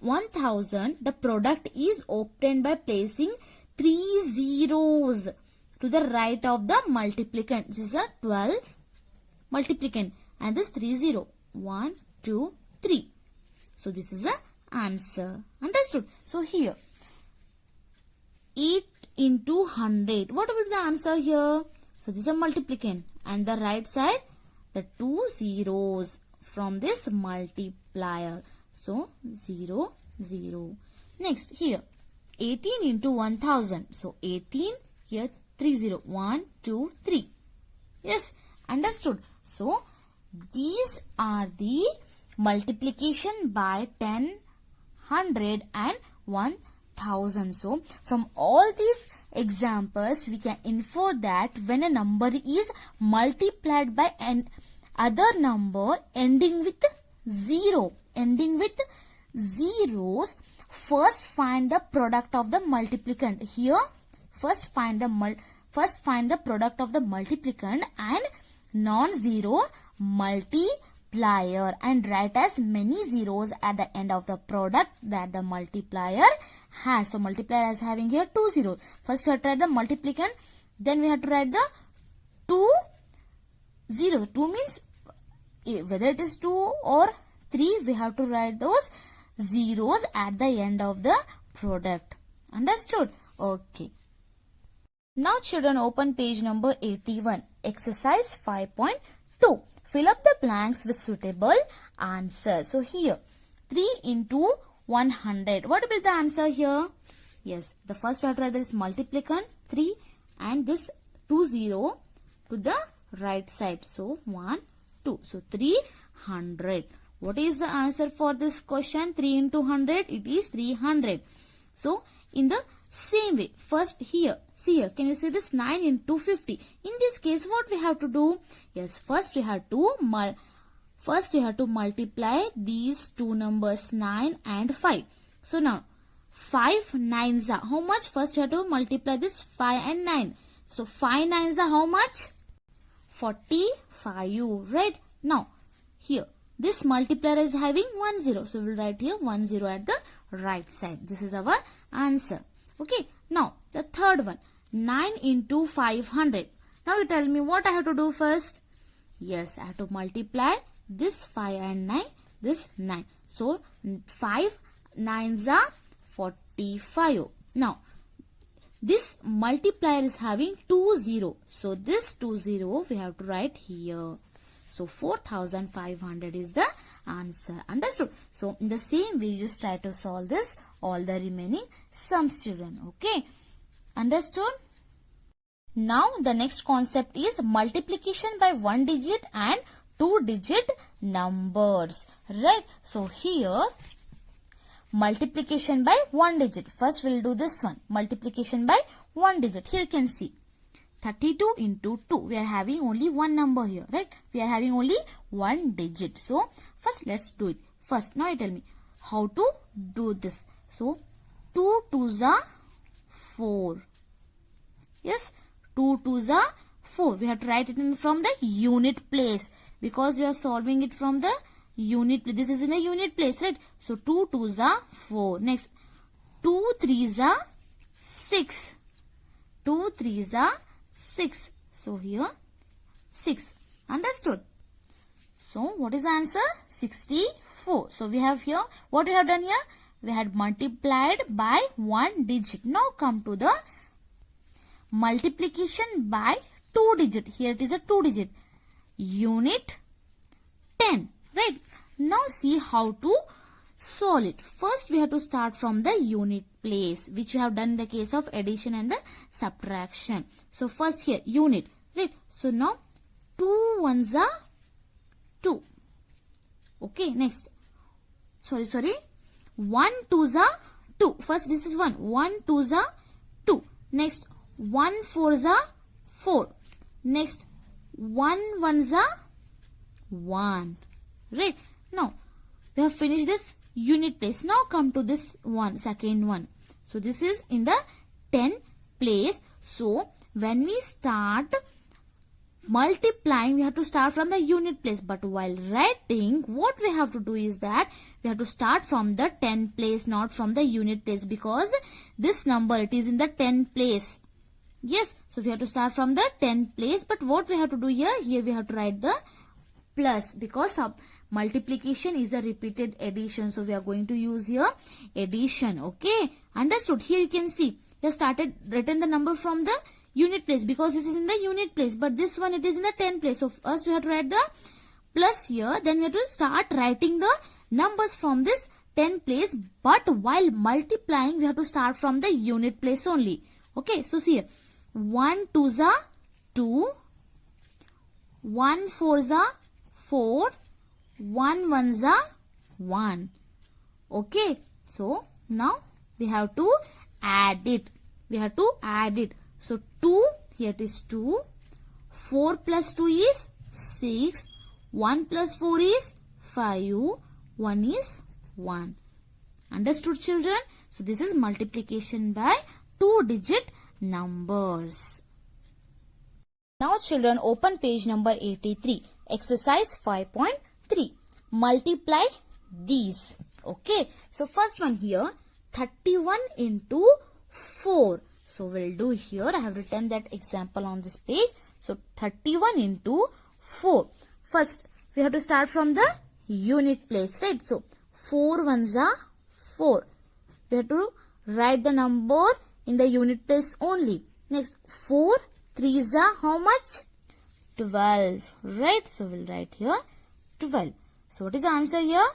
1000, the product is obtained by placing 3 zeros to the right of the multiplicand. This is a 12 multiplicand and this 3 0. 1, 2, 3. So this is the answer. Understood? So here 8 into 100. What will be the answer here? So this is a multiplicand and the right side the 2 zeros from this multiplier. So 0, 0. Next here 18 into 1000. So 18 here 3 0. 1, 2, 3. Yes, understood. So these are the multiplication by 10, 100 and 1000. So from all these examples we can infer that when a number is multiplied by an other number ending with 0, ending with zeros, first find the product of the multiplicand. Here first find the product of the multiplicand and non-zero multiplier and write as many zeros at the end of the product that the multiplier has. So multiplier is having here 2 zeros. First we have to write the multiplicand, then we have to write the 2 zeros. 2 means whether it is 2 or 3, we have to write those zeros at the end of the product. Understood? Okay. Now children, open page number 81. Exercise 5.2. Fill up the blanks with suitable answers. So here 3 into 100. What will be the answer here? Yes, the first we have to write this multiplicand 3 and this 2 0 to the right side. So 1, 2. So 300. What is the answer for this question? 3 into 100. It is 300. So in the same way, first here, see here, can you see this 9 into 50? In this case, what we have to do? Yes, first we have to multiply these two numbers 9 and 5. So now 5 nines are how much? First you have to multiply this 5 and 9. So 5 nines are how much? 45, right? Now here this multiplier is having 1 0. So we will write here 1 0 at the right side. This is our answer. Okay, now the third one, 9 into 500. Now you tell me what I have to do first. Yes, I have to multiply this 5 and 9, this 9. So 5 nines are 45. Now this multiplier is having 2 0. So this 2 0 we have to write here. So 4500 is the answer. Understood? So in the same way, you just try to solve this all the remaining sums, children. Okay? Understood? Now the next concept is multiplication by 1 digit and 2 digit numbers. Right? So here multiplication by 1 digit. First we'll do this one. Multiplication by 1 digit. Here you can see 32 into 2. We are having only one number here, right? We are having only one digit. So first let's do it. First, now you tell me how to do this. So 2 2s are 4. Yes, 2 2s are 4. We have to write it in from the unit place because we are solving it from the unit. This is in the unit place, right? So 2 2s are 4. Next, 2 3s are 6. 2 3s are 6. So here 6. Understood? So what is the answer? 64. So we have here, what we have done here? We had multiplied by 1 digit. Now come to the multiplication by 2 digit. Here it is a 2 digit. Unit 10. Right? Now see how to solve it. First we have to start from the unit place, which we have done in the case of addition and the subtraction. So first here unit, right? So now 2 1s are 2. Okay, next. Sorry. 1 2s are 2. First this is 1. 1 2s are 2. Next 1 4s are 4. Next 1 1s are 1. Right? Now we have finished this unit place. Now come to this one, second one. So this is in the 10 place. So when we start multiplying, we have to start from the unit place. But while writing, what we have to do is that we have to start from the 10 place, not from the unit place, because this number, it is in the 10 place. Yes, so we have to start from the 10 place. But what we have to do here we have to write the plus, because multiplication is a repeated addition. So we are going to use here addition. Okay, understood? Here you can see we have started written the number from the unit place, because this is in the unit place, but this one it is in the 10 place. So first we have to write the plus here, then we have to start writing the numbers from this 10 place. But while multiplying, we have to start from the unit place only. Okay, so see here, 1 2s are 2, 1 4s are 4, 1 1s are 1. Okay, so now we have to add it. So 2, here it is 2, 4 plus 2 is 6, 1 plus 4 is 5, 1 is 1. Understood, children? So this is multiplication by 2-digit numbers. Now children, open page number 83. Exercise 5.3. Multiply these. Okay. So first one here, 31 into 4. So we'll do here. I have written that example on this page. So 31 into 4. First, we have to start from the unit place, right? So 4 1s are 4. We have to write the number in the unit place only. Next, 4 3s are how much? 12. Right? So we'll write here 12. So what is the answer here?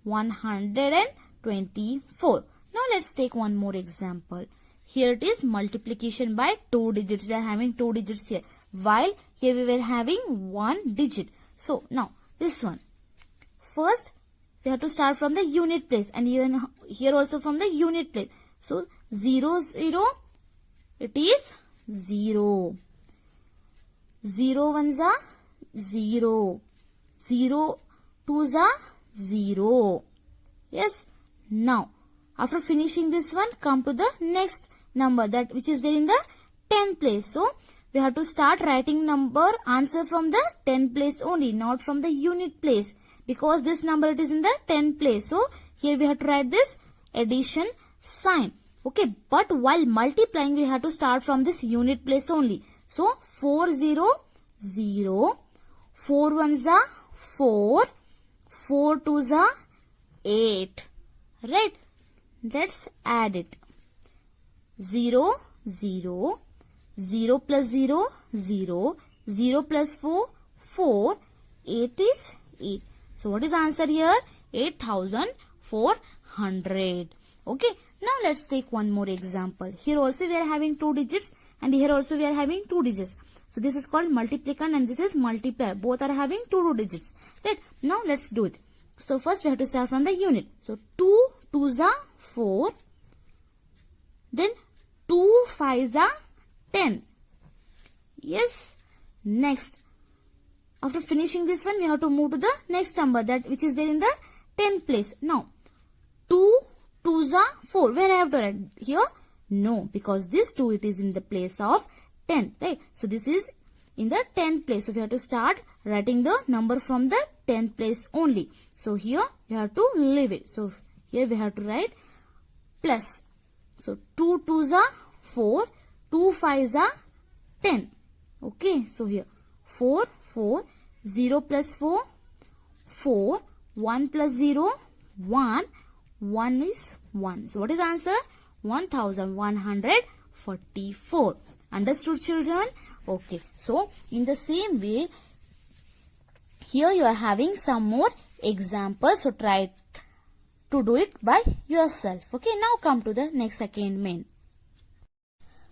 124. Now let's take one more example. Here it is multiplication by 2 digits. We are having 2 digits here, while here we were having 1 digit. So now this one. First we have to start from the unit place, and even here also from the unit place. So 0 0, it is 0. 0 1s are 0. 0 2s are 0. Yes. Now after finishing this one, come to the next number, that which is there in the 10th place. So we have to start writing answer from the 10th place only, not from the unit place, because this number it is in the 10th place. So here we have to write this addition sign. Okay, but while multiplying, we have to start from this unit place only. So 4 0 0, 4 1s are 4, 4 2s are 8. Right? Let's add it. 0 0, 0 plus 0 0, 0 plus 4 4, 8 is 8. So what is the answer here? 8,400. Okay. Now let's take one more example. Here also we are having 2 digits, and here also we are having 2 digits. So this is called multiplicand and this is multiplier. Both are having 2 digits. Right? Now let's do it. So first we have to start from the unit. So 2 2s are 4. Then 2 5s are 10. Yes. Next, after finishing this one, we have to move to the next number, that which is there in the 10th place. Now 2 2s are 4. Where I have to write? Here? No, because this 2 it is in the place of 10. Right? So this is in the 10th place. So we have to start writing the number from the 10th place only. So here you have to leave it. So here we have to write plus. So 2 2s are 4, 2 5s are 10. Okay, so here 4 4, 0 plus 4 4, 1 plus 0 1, 1 is 1. So what is the answer? 1144. Understood, children? Okay, so in the same way, here you are having some more examples. So try to do it by yourself. Okay, now come to the next second main.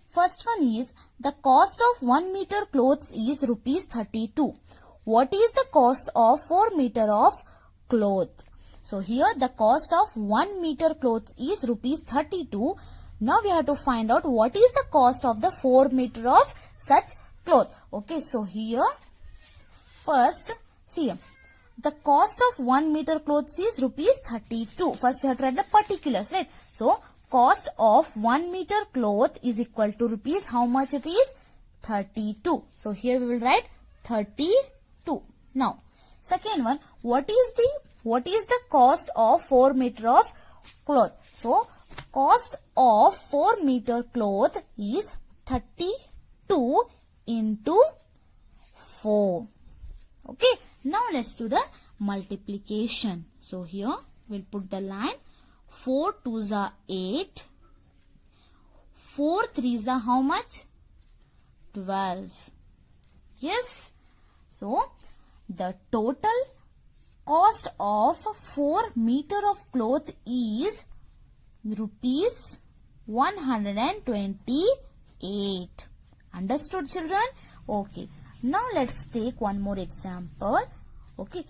First one is, the cost of 1 meter clothes is rupees 32. What is the cost of 4 meter of cloth? So here the cost of 1 meter clothes is rupees 32. Now we have to find out what is the cost of the 4 meter of such cloth. Okay, so here first see here, the cost of 1 meter clothes is rupees 32. First we have to write the particulars, right? So cost of 1 meter cloth is equal to rupees, how much it is? 32. So here we will write 32. Now, second one, what is the cost of 4 meter of cloth? So, cost of 4 meter cloth is 32 into 4. Okay, now let's do the multiplication. So, here we'll put the line 4 2s are 8. 4 3s are how much? 12. Yes. So, the total cost of 4 meter of cloth is rupees 128. Understood, children? Okay. Now let's take one more example. Okay,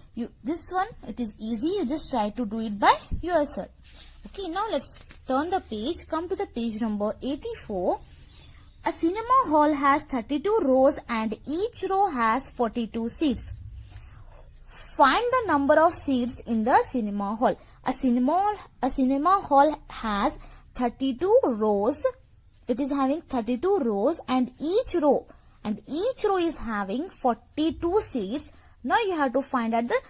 this one, it is easy. You just try to do it by yourself. Okay, now let's turn the page. Come to the page number 84. A cinema hall has 32 rows and each row has 42 seats. Find the number of seats in the cinema hall. A cinema hall has 32 rows. It is having 32 rows and each row is having 42 seats. Now you have to find out the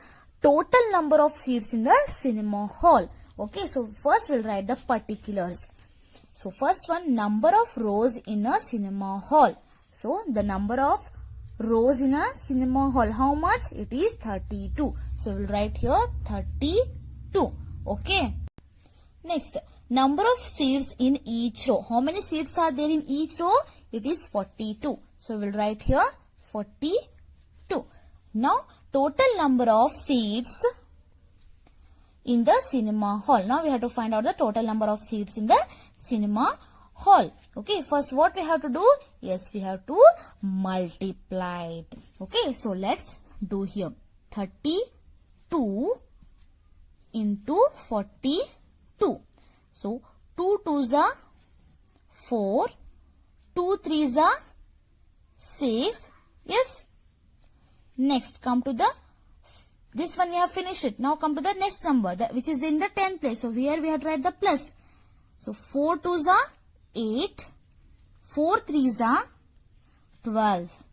total number of seats in the cinema hall. Okay, so first we'll write the particulars. So first one, number of rows in a cinema hall. So the number of rows in a cinema hall, how much? It is 32. So we'll write here 32. Okay. Next, number of seats in each row. How many seats are there in each row? It is 42. So we'll write here 42. Now, total number of seats in the cinema hall. Now we have to find out the total number of seats in the cinema hall. Okay, first what we have to do? Yes, we have to multiply it. Okay, so let's do here. 32 into 42. So, 2 2s are 4, 2 3s are 6. Yes. Next, come to the, this one we have finished it. Now come to the next number, which is in the 10th place. So here we have to write the plus. So 4 2s are 8, 4 3s are 12.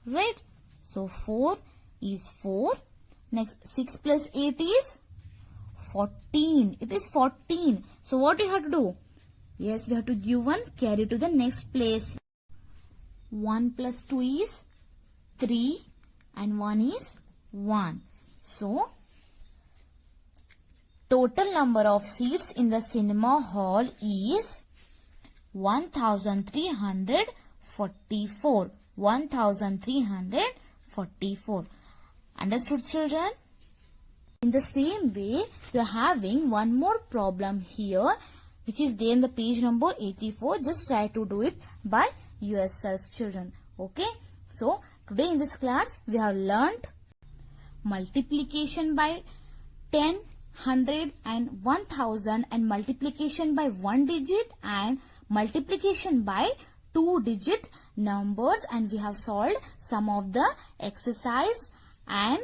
Right? So 4 is 4. Next, 6 plus 8 is 14. It is 14. So what do you have to do? Yes, we have to give one, carry to the next place. 1 plus 2 is 3 and 1 is 1. So, total number of seats in the cinema hall is 1344. 1344. Understood, children? In the same way, you are having one more problem here, which is there in the page number 84. Just try to do it by yourself, children. Okay? So, today in this class, we have learned multiplication by 10, 100 and 1000 and multiplication by 1 digit and multiplication by 2 digit numbers, and we have solved some of the exercise and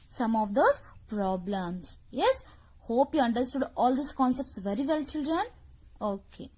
some of those problems. Yes, hope you understood all these concepts very well, children. Okay.